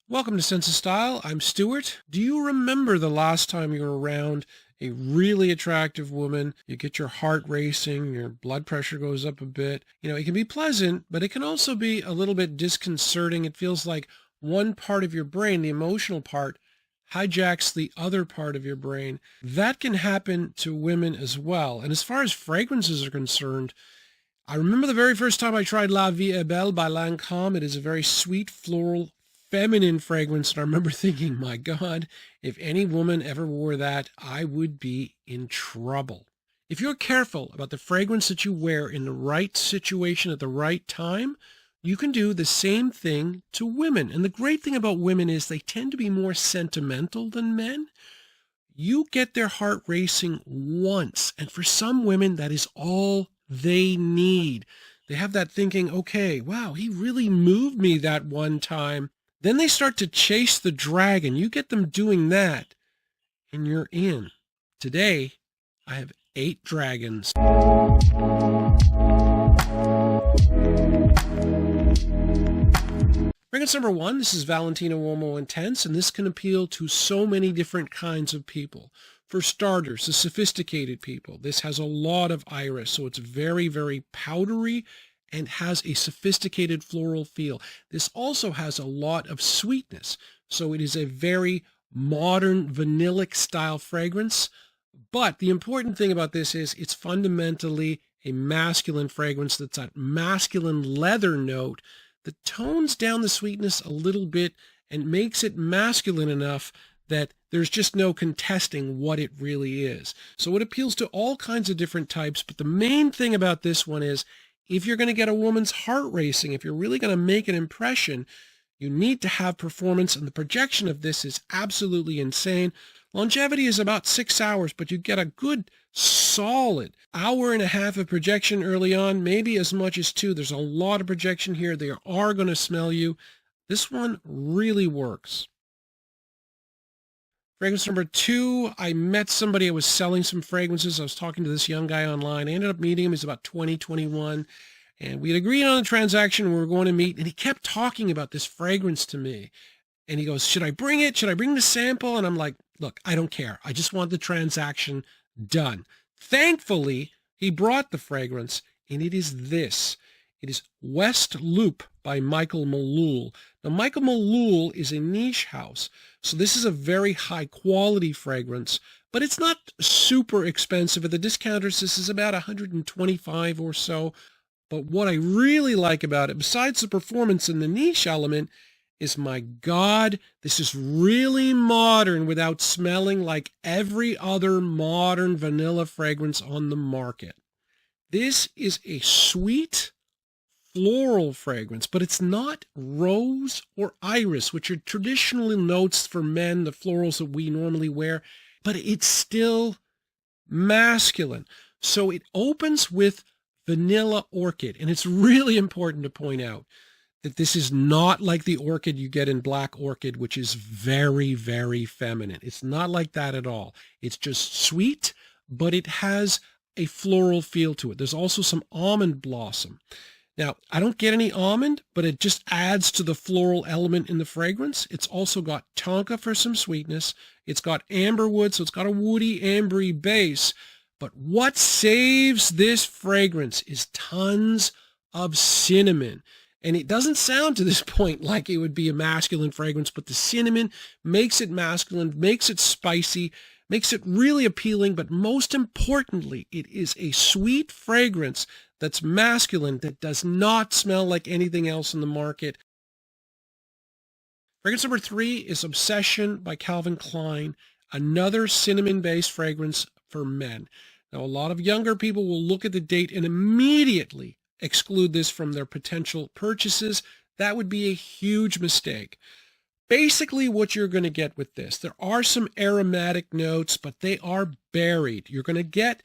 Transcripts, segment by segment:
Welcome to Sense of Style. I'm Stuart. Do you remember the last time you were around a really attractive woman? You get your heart racing, your blood pressure goes up a bit. It can be pleasant, but it can also be a little bit disconcerting. It feels like one part of your brain, the emotional part, hijacks the other part of your brain. That can happen to women as well. And as far as fragrances are concerned, I remember the very first time I tried La Vie est Belle by Lancôme. It is a very sweet, floral, feminine fragrance. And I remember thinking, my God, if any woman ever wore that, I would be in trouble. If you're careful about the fragrance that you wear in the right situation at the right time, you can do the same thing to women. And the great thing about women is they tend to be more sentimental than men. You get their heart racing once. And for some women, that is all they need. They have that thinking, okay, wow, he really moved me that one time. Then they start to chase the dragon. You get them doing that, and you're in. Today, I have 8 dragons. Fragrance number 1, this is Valentino Uomo Intense, and this can appeal to so many different kinds of people. For starters, the sophisticated people. This has a lot of iris, so it's very, very powdery and has a sophisticated floral feel. This also has a lot of sweetness, so it is a very modern vanillic style fragrance. But the important thing about this is it's fundamentally a masculine fragrance that's that masculine leather note that tones down the sweetness a little bit and makes it masculine enough that there's just no contesting what it really is. So it appeals to all kinds of different types, but the main thing about this one is if you're going to get a woman's heart racing, if you're really going to make an impression, you need to have performance, and the projection of this is absolutely insane. Longevity is about 6 hours, but you get a good solid hour and a half of projection early on, maybe as much as 2. There's a lot of projection here. They are going to smell you. This one really works. Fragrance number 2, I met somebody. I was selling some fragrances. I was talking to this young guy online. I ended up meeting him. He's about 20, 21. And we had agreed on a transaction. We were going to meet. And he kept talking about this fragrance to me. And he goes, should I bring it? Should I bring the sample? And I'm like, look, I don't care. I just want the transaction done. Thankfully, he brought the fragrance. And it is this. It is West Loop by Michael Malul. Now, Michael Malul is a niche house, so this is a very high quality fragrance, but it's not super expensive. At the discounters, this is about $125 or so. But what I really like about it, besides the performance and the niche element, is, my God, this is really modern without smelling like every other modern vanilla fragrance on the market. This is a sweet, floral fragrance, but it's not rose or iris, which are traditional notes for men, the florals that we normally wear, but it's still masculine. So it opens with vanilla orchid, and it's really important to point out that this is not like the orchid you get in Black Orchid, which is very, very feminine. It's not like that at all. It's just sweet, but it has a floral feel to it. There's also some almond blossom. Now, I don't get any almond, but it just adds to the floral element in the fragrance. It's also got tonka for some sweetness. It's got amberwood, so it's got a woody, ambery base. But what saves this fragrance is tons of cinnamon. And it doesn't sound to this point like it would be a masculine fragrance, but the cinnamon makes it masculine, makes it spicy, makes it really appealing. But most importantly, it is a sweet fragrance that's masculine, that does not smell like anything else in the market. Fragrance number 3 is Obsession by Calvin Klein, another cinnamon-based fragrance for men. Now, a lot of younger people will look at the date and immediately exclude this from their potential purchases. That would be a huge mistake. Basically, what you're going to get with this, there are some aromatic notes, but they are buried. You're going to get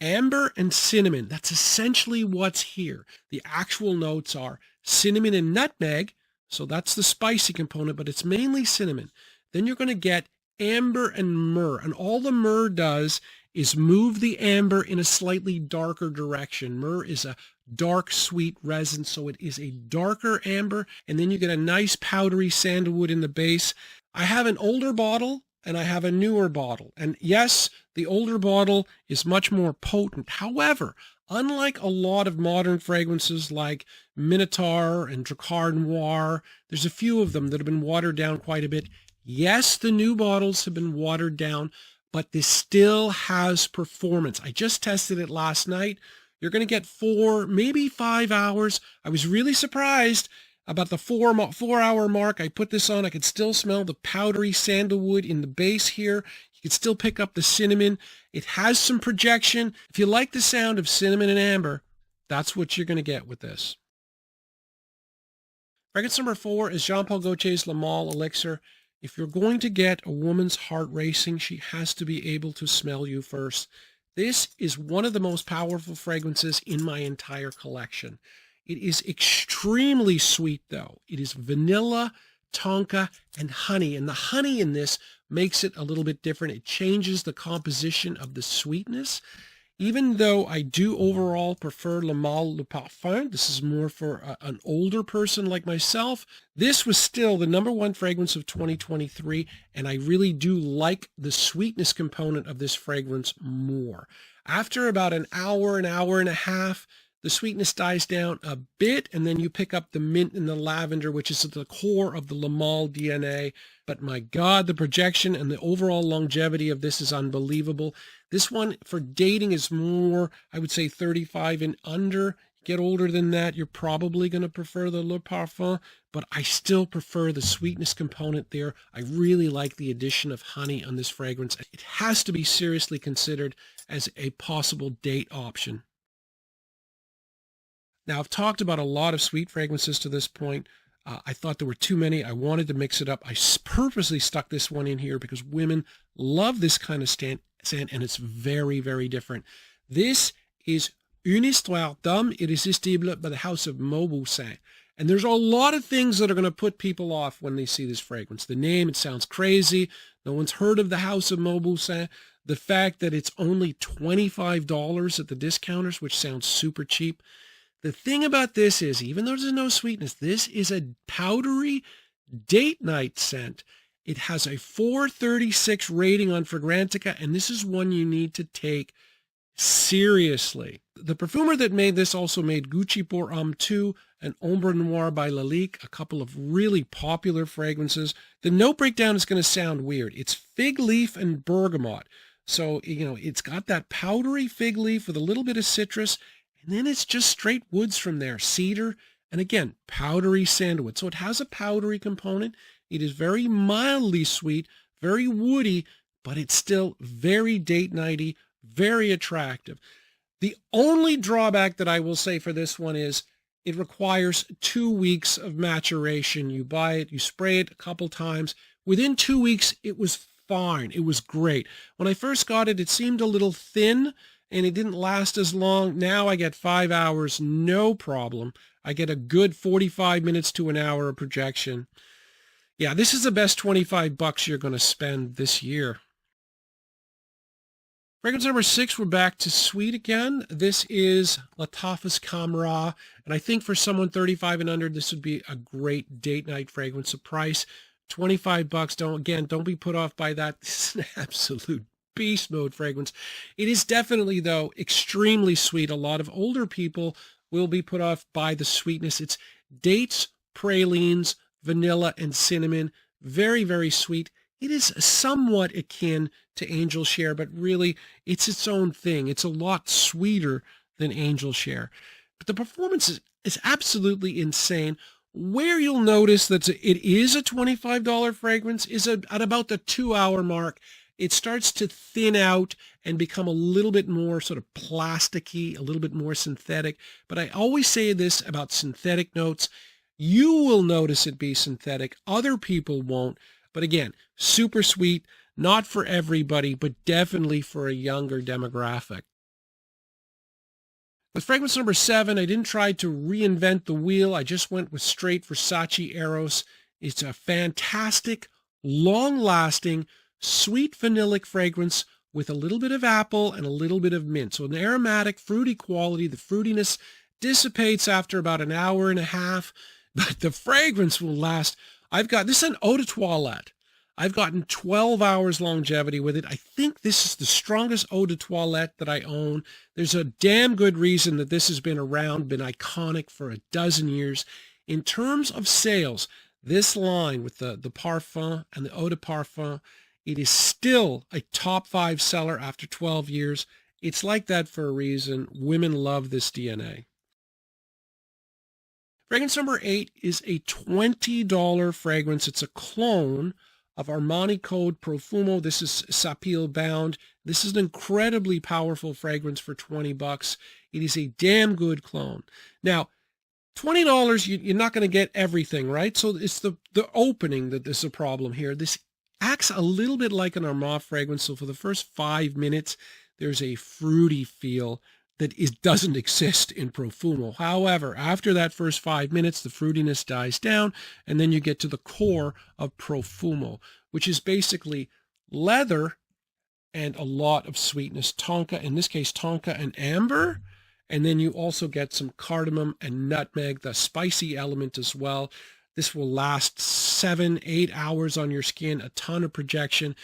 amber and cinnamon. That's essentially what's here. The actual notes are cinnamon and nutmeg, so that's the spicy component, but it's mainly cinnamon. Then you're going to get amber and myrrh, and all the myrrh does is move the amber in a slightly darker direction. Myrrh is a dark sweet resin, so it is a darker amber, and then you get a nice powdery sandalwood in the base. I have an older bottle and I have a newer bottle, and yes, the older bottle is much more potent. However, unlike a lot of modern fragrances like Minotaur and Drakkar Noir, there's a few of them that have been watered down quite a bit. Yes, the new bottles have been watered down, but this still has performance. I just tested it last night. You're going to get 4, maybe 5 hours. I was really surprised about the 4-hour mark. I put this on. I could still smell the powdery sandalwood in the base here. You could still pick up the cinnamon. It has some projection. If you like the sound of cinnamon and amber, that's what you're going to get with this. Fragrance number 4 is Jean Paul Gaulthier's Lamal Elixir. If you're going to get a woman's heart racing, she has to be able to smell you first. This is one of the most powerful fragrances in my entire collection. It is extremely sweet, though. It is vanilla, tonka, and honey. And the honey in this makes it a little bit different. It changes the composition of the sweetness. Even though I do overall prefer Lamal Le Parfum, this is more for an older person like myself, this was still the #1 fragrance of 2023, and I really do like the sweetness component of this fragrance more. After about an hour and a half, the sweetness dies down a bit, and then you pick up the mint and the lavender, which is at the core of the Lamal DNA. But my God, the projection and the overall longevity of this is unbelievable. This one for dating is more, I would say, 35 and under. Get older than that, you're probably going to prefer the Le Parfum, but I still prefer the sweetness component there. I really like the addition of honey on this fragrance. It has to be seriously considered as a possible date option. Now, I've talked about a lot of sweet fragrances to this point. I thought there were too many. I wanted to mix it up. I purposely stuck this one in here because women love this kind of scent, and it's very, very different. This is Une Homme, Irresistible by the House of Mauboussin. And there's a lot of things that are going to put people off when they see this fragrance. The name, it sounds crazy. No one's heard of the House of Mauboussin. The fact that it's only $25 at the discounters, which sounds super cheap. The thing about this is, even though there's no sweetness, this is a powdery date night scent. It has a 436 rating on Fragrantica, and this is one you need to take seriously. The perfumer that made this also made Gucci pour Homme 2 and Ombre Noire by Lalique, a couple of really popular fragrances. The note breakdown is going to sound weird. It's fig leaf and bergamot. So, it's got that powdery fig leaf with a little bit of citrus, and then it's just straight woods from there, cedar, and again, powdery sandalwood. So it has a powdery component. It is very mildly sweet, very woody, but it's still very date nighty, very attractive. The only drawback that I will say for this one is it requires 2 weeks of maturation. You buy it, you spray it a couple times. Within 2 weeks, it was fine. It was great. When I first got it, it seemed a little thin, and it didn't last as long. Now I get 5 hours, no problem. I get a good 45 minutes to an hour of projection. Yeah, this is the best $25 you're going to spend this year. Fragrance number 6, we're back to sweet again. This is Lattafa's Khamrah, and I think for someone 35 and under, this would be a great date night fragrance. The price, $25. Don't be put off by that. This is an absolute beast mode fragrance. It is definitely, though, extremely sweet. A lot of older people will be put off by the sweetness. It's dates, pralines, vanilla, and cinnamon. Very, very sweet. It is somewhat akin to Angel Share, but really it's its own thing. It's a lot sweeter than Angel Share. But the performance is absolutely insane. Where you'll notice that it is a $25 fragrance is at about the 2-hour mark. It starts to thin out and become a little bit more sort of plasticky, a little bit more synthetic. But I always say this about synthetic notes. You will notice it be synthetic. Other people won't. But again, super sweet, not for everybody, but definitely for a younger demographic. With fragrance number 7, I didn't try to reinvent the wheel. I just went with straight Versace Aros. It's a fantastic, long-lasting, sweet vanillic fragrance with a little bit of apple and a little bit of mint. So an aromatic, fruity quality. The fruitiness dissipates after about an hour and a half, but the fragrance will last. This is an eau de toilette. I've gotten 12 hours longevity with it. I think this is the strongest eau de toilette that I own. There's a damn good reason that this has been around, been iconic for a dozen years. In terms of sales, this line with the parfum and the eau de parfum, it is still a top 5 seller after 12 years. It's like that for a reason. Women love this DNA. Fragrance number 8 is a $20 fragrance. It's a clone of Armani Code Profumo. This is Sapil Bound. This is an incredibly powerful fragrance for $20. It is a damn good clone. Now, $20, you're not going to get everything, right? So it's the opening that is a problem here. This acts a little bit like an Armani fragrance. So for the first 5 minutes, there's a fruity feel that doesn't exist in Profumo. However, after that first 5 minutes, the fruitiness dies down, and then you get to the core of Profumo, which is basically leather and a lot of sweetness. Tonka, in this case, tonka and amber. And then you also get some cardamom and nutmeg, the spicy element as well. This will last 7-8 hours on your skin, a ton of projection.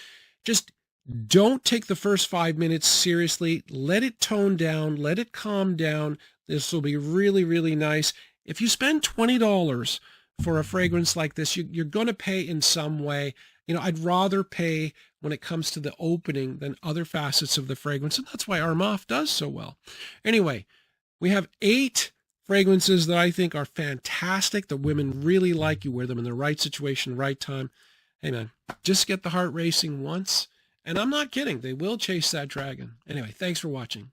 Just don't take the first 5 minutes seriously. Let it tone down. Let it calm down. This will be really, really nice. If you spend $20 for a fragrance like this, you're going to pay in some way. You know, I'd rather pay when it comes to the opening than other facets of the fragrance. And that's why Armani does so well. Anyway, we have 8 fragrances that I think are fantastic, that women really like. You wear them in the right situation, right time. Hey, man, just get the heart racing once. And I'm not kidding. They will chase that dragon. Anyway, thanks for watching.